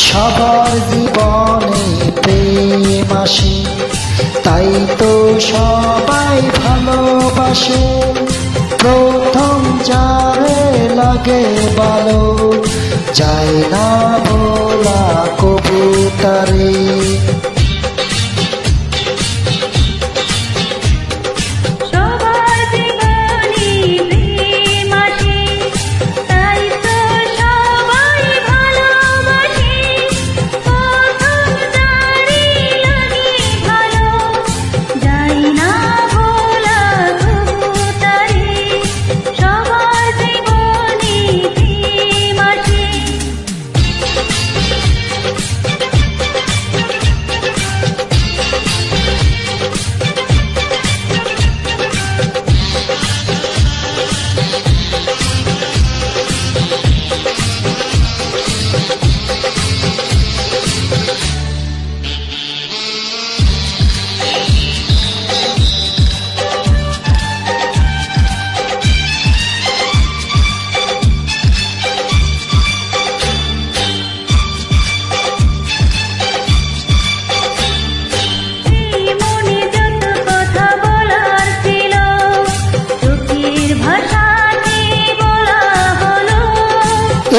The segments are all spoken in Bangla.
সবার জীবনে প্রেম আসে, তাই তো সবাই ভালোবাসে। প্রথম যারে লাগে ভালো, যায় না ভোলা কবুতরে।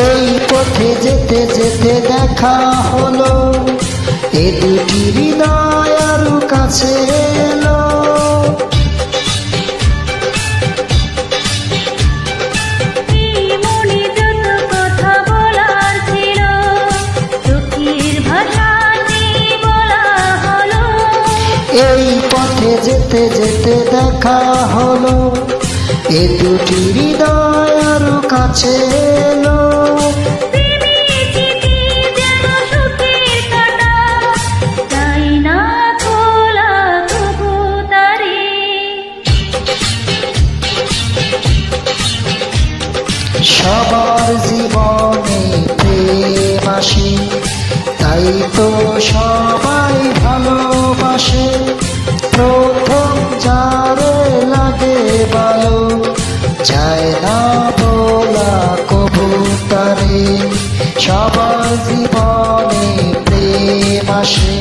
এই পথে যেতে যেতে দেখা হলো, এ দুটি হৃদয় আরো কাছে এলো। এই পথে যেতে যেতে দেখা হলো, এ দুটি হৃদয় আরো কাছে এলো। সবার জীবনে প্রেম আসে, তাই তো সবাই ভালোবাসে। প্রথম যারে লাগে ভালো, যায় না ভোলা কবুতরে। সবার জীবনে প্রেম আসে।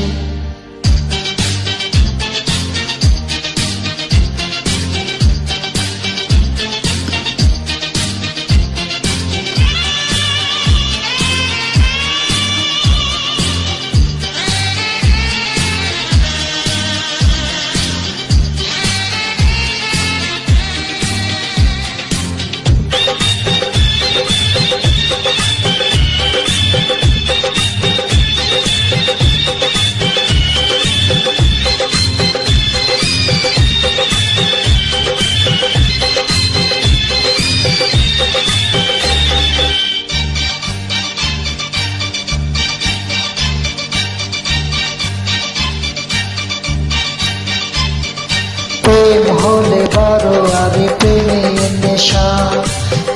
প্রেম হলে বড় আরে প্রেমের নেশা,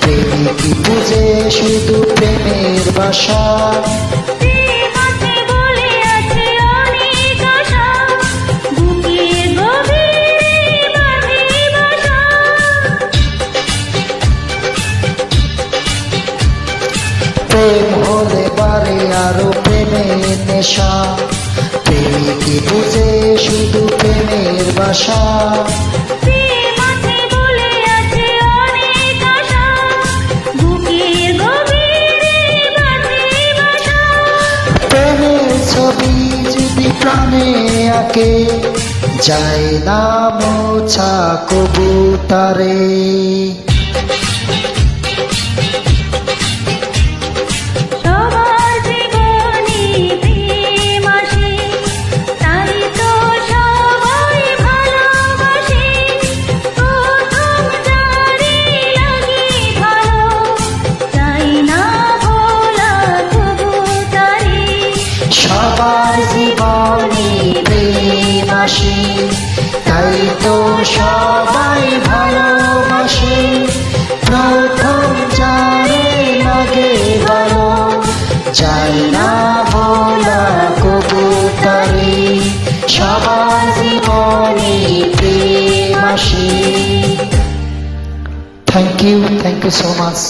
প্রেমে কি বুঝে শুধু প্রেমের ভাষা। প্রেম হলে বারে আরো প্রেমের নেশা, প্রেমে কি বুঝে শুধু প্রেমের ভাষা। প্রেমের ছবি যদি প্রাণে আঁকে, যায় না মোছা কবুতরে। সবার জীবনে প্রেম আসে, তাই তো সবাই ভালোবাসে। প্রথম যারে লাগে ভালো, যায় না ভোলা কবুতরে। সবার জীবনে প্রেম আসে। Thank you so much.